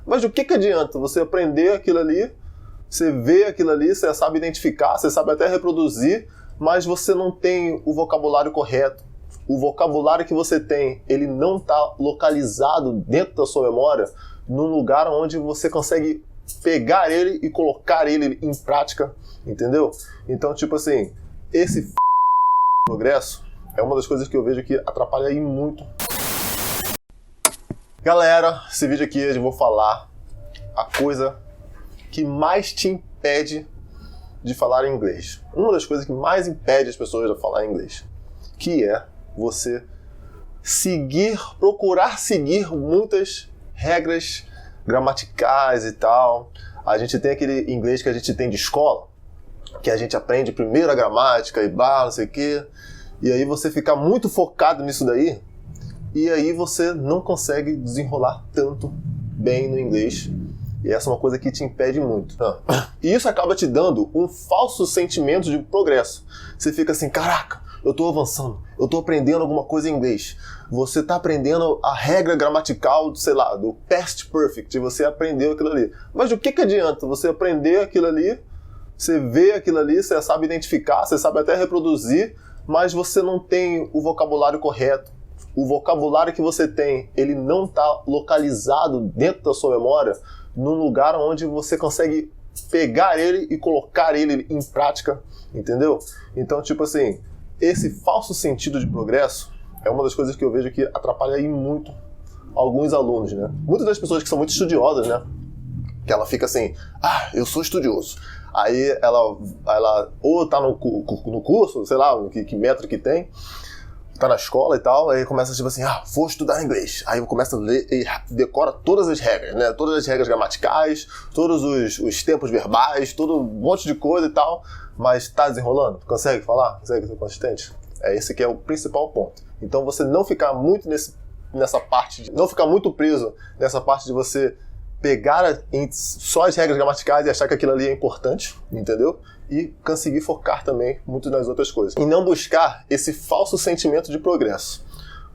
Mas o que adianta você aprender aquilo ali, você vê aquilo ali, você sabe identificar, você sabe até reproduzir, mas você não tem o vocabulário correto. O vocabulário que você tem, ele não está localizado dentro da sua memória num lugar onde você consegue pegar ele e colocar ele em prática, entendeu? Então, tipo assim, esse progresso é uma das coisas que eu vejo que atrapalha aí muito. Galera, esse vídeo aqui eu vou falar a coisa que mais te impede de falar inglês. Uma das coisas que mais impede as pessoas de falar inglês, que é você procurar seguir muitas regras gramaticais e tal. A gente tem aquele inglês que a gente tem de escola, que a gente aprende primeiro a gramática e não sei o quê, e aí você fica muito focado nisso daí, e aí você não consegue desenrolar tanto bem no inglês. E essa é uma coisa que te impede muito. E isso acaba te dando um falso sentimento de progresso. Você fica assim, caraca, eu tô avançando, eu tô aprendendo alguma coisa em inglês. Você tá aprendendo a regra gramatical, sei lá, do past perfect, e você aprendeu aquilo ali. Mas o que adianta você aprender aquilo ali, você vê aquilo ali, você sabe identificar, você sabe até reproduzir, mas você não tem o vocabulário correto. O vocabulário que você tem, ele não está localizado dentro da sua memória num lugar onde você consegue pegar ele e colocar ele em prática, entendeu? Então, tipo assim, esse falso sentido de progresso é uma das coisas que eu vejo que atrapalha aí muito alguns alunos, né? Muitas das pessoas que são muito estudiosas, né? Que ela fica assim, eu sou estudioso. Aí ela ou tá no curso, sei lá, que método que tem, tá na escola e tal, aí começa tipo assim, vou estudar inglês. Aí começa a ler e decora todas as regras, né? Todas as regras gramaticais, todos os tempos verbais, todo um monte de coisa e tal, mas tá desenrolando? Consegue falar? Consegue ser consistente? Esse que é o principal ponto. Então você não ficar muito nessa parte, não ficar muito preso nessa parte de você pegar só as regras gramaticais e achar que aquilo ali é importante, entendeu? E conseguir focar também muito nas outras coisas. E não buscar esse falso sentimento de progresso.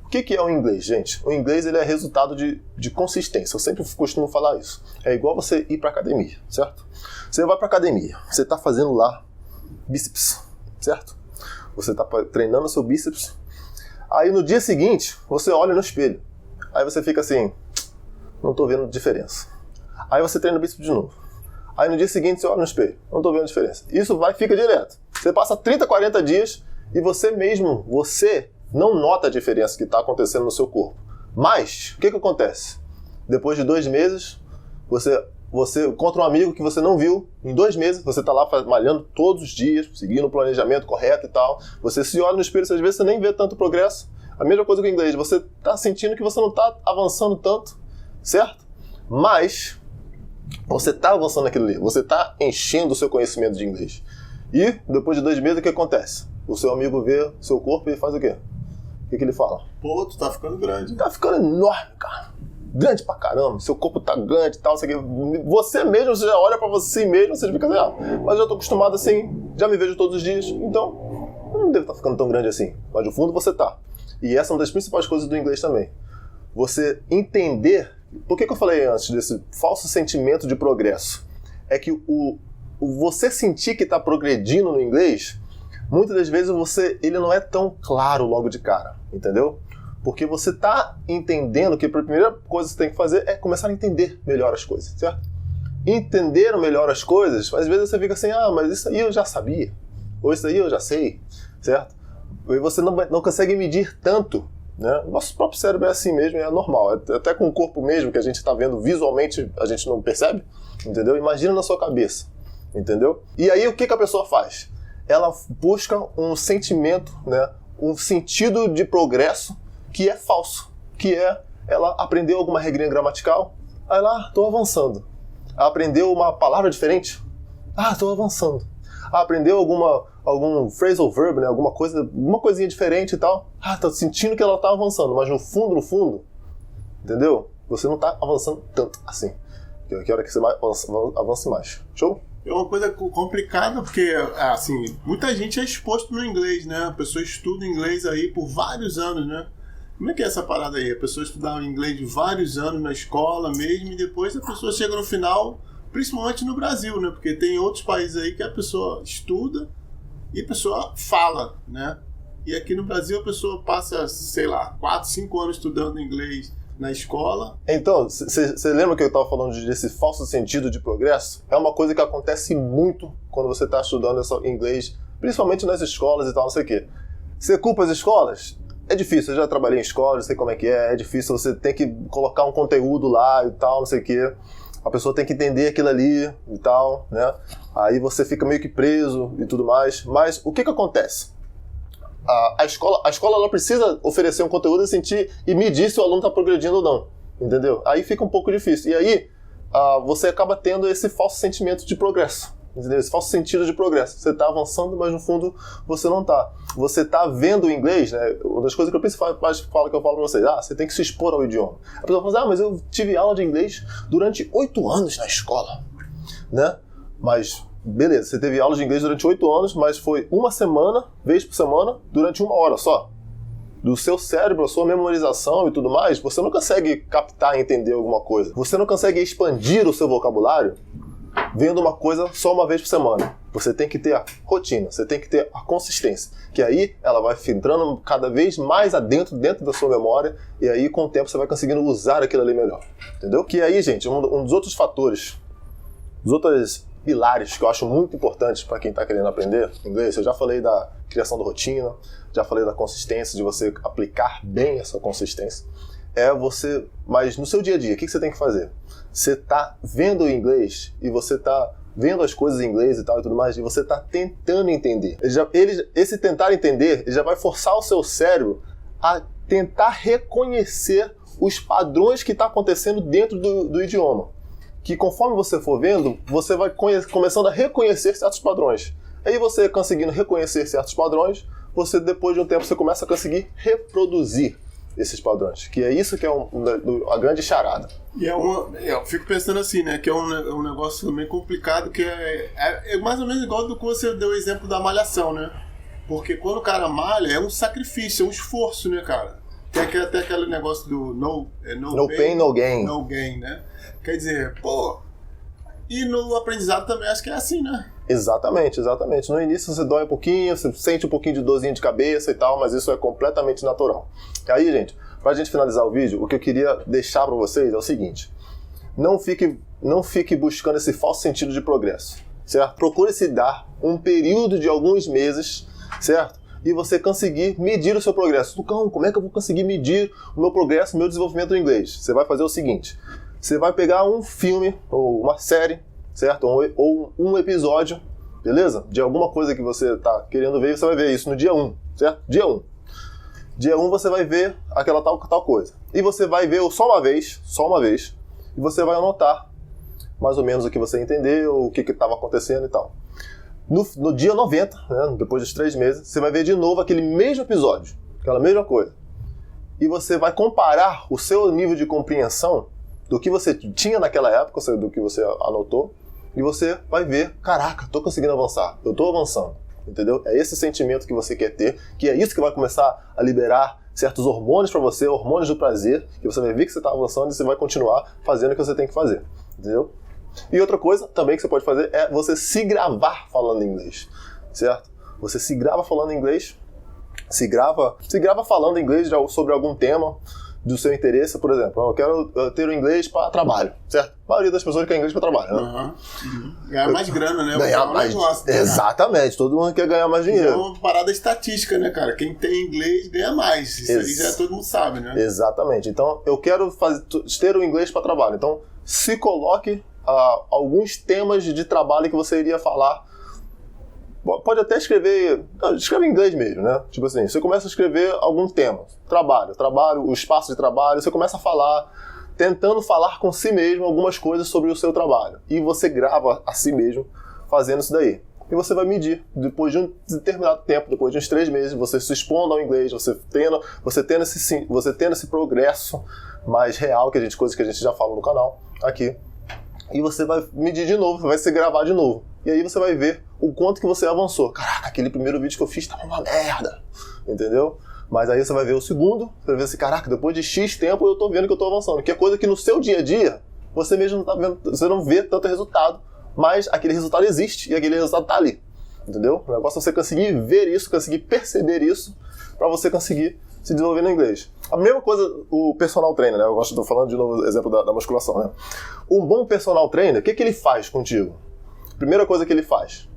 O que é o inglês, gente? O inglês ele é resultado de consistência. Eu sempre costumo falar isso. É igual você ir pra academia, certo? Você vai pra academia, você tá fazendo lá bíceps, certo? Você tá treinando seu bíceps. Aí no dia seguinte, você olha no espelho. Aí você fica assim, não tô vendo diferença. Aí você treina o bíceps de novo. Aí no dia seguinte você olha no espelho, não tô vendo diferença. Isso fica direto. Você passa 30, 40 dias e você não nota a diferença que está acontecendo no seu corpo. Mas, o que acontece? Depois de 2 meses, você encontra um amigo que você não viu em 2 meses, você está lá malhando todos os dias, seguindo o planejamento correto e tal. Você se olha no espelho, às vezes você nem vê tanto progresso. A mesma coisa com o inglês, você está sentindo que você não está avançando tanto, certo? Mas você está avançando naquilo ali, você está enchendo o seu conhecimento de inglês. E depois de 2 meses, o que acontece? O seu amigo vê o seu corpo e faz o quê? O que ele fala? Pô, tu tá ficando grande. Tá ficando enorme, cara. Grande pra caramba, seu corpo tá grande e tal. Você mesmo, você já olha pra você mesmo, você fica assim, mas eu tô acostumado assim, já me vejo todos os dias, então eu não devo estar ficando tão grande assim. Mas no fundo você tá. E essa é uma das principais coisas do inglês também. Você entender. Por que eu falei antes desse falso sentimento de progresso? É que você sentir que está progredindo no inglês, muitas das vezes ele não é tão claro logo de cara, entendeu? Porque você está entendendo que a primeira coisa que você tem que fazer é começar a entender melhor as coisas, certo? Entender melhor as coisas, às vezes você fica assim, mas isso aí eu já sabia, ou isso aí eu já sei, certo? E você não consegue medir tanto. Né? O nosso próprio cérebro é assim mesmo, é normal. Até com o corpo mesmo, que a gente está vendo visualmente, a gente não percebe, entendeu? Imagina na sua cabeça, entendeu? E aí o que a pessoa faz? Ela busca um sentimento, né? Um sentido de progresso que é falso, que é ela aprendeu alguma regrinha gramatical, aí lá, estou avançando. Ela aprendeu uma palavra diferente, estou avançando. Aprendeu algum phrasal verb, né? Alguma coisinha diferente e tal. Tá sentindo que ela tá avançando, mas no fundo, entendeu? Você não tá avançando tanto assim. Eu quero que você avance mais. Show? É uma coisa complicada, porque, assim, muita gente é exposto no inglês, né? A pessoa estuda inglês aí por vários anos, né? Como é que é essa parada aí? A pessoa estudava inglês de vários anos na escola mesmo e depois a pessoa chega no final, principalmente no Brasil, né? Porque tem outros países aí que a pessoa estuda e a pessoa fala, né? E aqui no Brasil a pessoa passa, sei lá, 4, 5 anos estudando inglês na escola. Então, você lembra que eu estava falando desse falso sentido de progresso? É uma coisa que acontece muito quando você está estudando inglês, principalmente nas escolas e tal, não sei o quê. Você culpa as escolas? É difícil, eu já trabalhei em escola, sei como é que é difícil, você tem que colocar um conteúdo lá e tal, não sei o quê. A pessoa tem que entender aquilo ali e tal, né? Aí você fica meio que preso e tudo mais. Mas o que acontece? A escola ela precisa oferecer um conteúdo e medir se o aluno está progredindo ou não, entendeu? Aí fica um pouco difícil. E aí você acaba tendo esse falso sentimento de progresso, entendeu? Esse falso sentido de progresso. Você está avançando, mas no fundo você não está. Você está vendo o inglês, né? Uma das coisas que eu falo para vocês, você tem que se expor ao idioma. A pessoa fala, mas eu tive aula de inglês durante 8 anos na escola, né? Mas beleza, você teve aula de inglês durante 8 anos, mas foi uma semana, vez por semana, durante 1 hora só. Do seu cérebro, a sua memorização e tudo mais, você não consegue captar e entender alguma coisa. Você não consegue expandir o seu vocabulário vendo uma coisa só uma vez por semana. Você tem que ter a rotina, você tem que ter a consistência, que aí ela vai filtrando cada vez mais dentro da sua memória, e aí com o tempo você vai conseguindo usar aquilo ali melhor. Entendeu? Que aí, gente, um dos outros fatores, dos outros pilares que eu acho muito importantes para quem está querendo aprender inglês, eu já falei da criação da rotina, já falei da consistência, de você aplicar bem essa consistência, mas no seu dia a dia, o que você tem que fazer? Você está vendo o inglês e você está vendo as coisas em inglês e tal e tudo mais, e você está tentando entender. Esse tentar entender, ele já vai forçar o seu cérebro a tentar reconhecer os padrões que está acontecendo dentro do idioma. Que conforme você for vendo, você vai começando a reconhecer certos padrões. Aí você conseguindo reconhecer certos padrões, você depois de um tempo você começa a conseguir reproduzir esses padrões. Que é isso que é a grande charada. E eu fico pensando assim, né? Que é um negócio também complicado, que é mais ou menos igual do que você deu o exemplo da malhação, né? Porque quando o cara malha, é um sacrifício, é um esforço, né, cara? Tem até aquele negócio do no pain, no gain. No gain, né? Quer dizer, e no aprendizado também acho que é assim, né? Exatamente. No início você dói um pouquinho, você sente um pouquinho de dorzinha de cabeça e tal, mas isso é completamente natural. Aí, gente, pra gente finalizar o vídeo, o que eu queria deixar pra vocês é o seguinte: não fique buscando esse falso sentido de progresso, certo? Procure se dar um período de alguns meses, certo? E você conseguir medir o seu progresso. Tucão, como é que eu vou conseguir medir o meu progresso, o meu desenvolvimento do inglês? Você vai fazer o seguinte: você vai pegar um filme ou uma série, certo? Ou um episódio, beleza? De alguma coisa que você está querendo ver, você vai ver isso no dia 1, certo? Dia 1. Dia 1 você vai ver aquela tal coisa. E você vai ver só uma vez, e você vai anotar mais ou menos o que você entendeu, o que estava acontecendo e tal. No dia 90, né, depois dos 3 meses, você vai ver de novo aquele mesmo episódio, aquela mesma coisa. E você vai comparar o seu nível de compreensão do que você tinha naquela época, do que você anotou, e você vai ver, caraca, tô conseguindo avançar, eu tô avançando, entendeu? É esse sentimento que você quer ter, que é isso que vai começar a liberar certos hormônios para você, hormônios do prazer, que você vai ver que você tá avançando e você vai continuar fazendo o que você tem que fazer, entendeu? E outra coisa também que você pode fazer é você se gravar falando inglês, certo? Você se grava falando inglês, se grava falando inglês sobre algum tema do seu interesse. Por exemplo, eu quero ter o inglês para trabalho, certo? A maioria das pessoas quer inglês para trabalho, né? Ganhar mais grana, né? Ganhar mais, exatamente, todo mundo quer ganhar mais dinheiro. É uma parada estatística, né, cara? Quem tem inglês ganha mais, isso aí já todo mundo sabe, né? Exatamente, então eu quero ter o inglês para trabalho, então se coloque alguns temas de trabalho que você iria falar. Pode até escreve em inglês mesmo, né? Tipo assim, você começa a escrever algum tema, trabalho, o espaço de trabalho, você começa a falar, tentando falar com si mesmo algumas coisas sobre o seu trabalho. E você grava a si mesmo fazendo isso daí. E você vai medir, depois de um determinado tempo, depois de uns 3 meses, você se expondo ao inglês, você tendo esse progresso mais real, coisas que a gente já falou no canal, aqui. E você vai medir de novo, vai se gravar de novo. E aí você vai ver o quanto que você avançou. Caraca, aquele primeiro vídeo que eu fiz tava uma merda, entendeu? Mas aí você vai ver o segundo, você vai ver assim, caraca, depois de X tempo eu tô vendo que eu tô avançando. Que é coisa que no seu dia a dia, você mesmo não tá vendo, você não vê tanto resultado, mas aquele resultado existe e aquele resultado tá ali. Entendeu? O negócio é você conseguir ver isso, conseguir perceber isso, para você conseguir se desenvolver no inglês. A mesma coisa o personal trainer, né? Eu gosto, tô falando de novo exemplo da musculação, né? Um bom personal trainer, o que ele faz contigo? Primeira coisa que ele faz,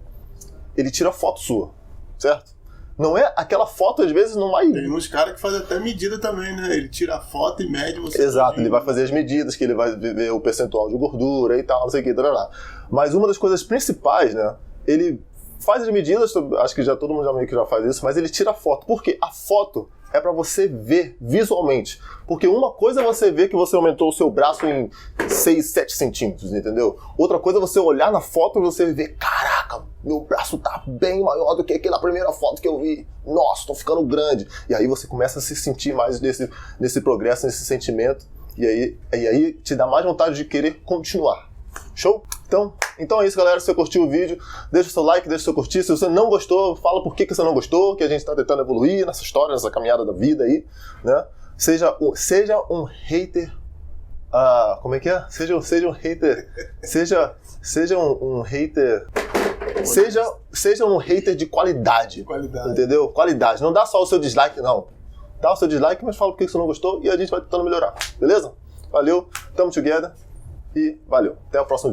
ele tira foto sua, certo? Não é aquela foto, às vezes, não vai... Tem uns caras que fazem até medida também, né? Ele tira a foto e mede você. Exato, também. ele vai fazer as medidas, que ele vai ver o percentual de gordura e tal, não sei o que, tarará. Mas uma das coisas principais, né? Ele faz as medidas, acho que já todo mundo já meio que já faz isso, mas ele tira a foto. Por quê? A foto é para você ver visualmente. Porque uma coisa é você ver que você aumentou o seu braço em 6, 7 centímetros, entendeu? Outra coisa é você olhar na foto e você ver, caraca, meu braço tá bem maior do que aquela primeira foto que eu vi. Nossa, tô ficando grande. E aí você começa a se sentir mais nesse progresso, nesse sentimento. E aí te dá mais vontade de querer continuar. Show? Então é isso, galera. Se você curtiu o vídeo, deixa o seu like, deixa o seu curtir. Se você não gostou, fala por que você não gostou, que a gente está tentando evoluir nessa história, nessa caminhada da vida aí, né? Seja um hater... como é que é? Seja um hater... Seja um hater... Seja um hater de qualidade. Entendeu? Qualidade. Não dá só o seu dislike, não. Dá o seu dislike, mas fala por que você não gostou e a gente vai tentando melhorar. Beleza? Valeu. Tamo together. E valeu. Até o próximo vídeo.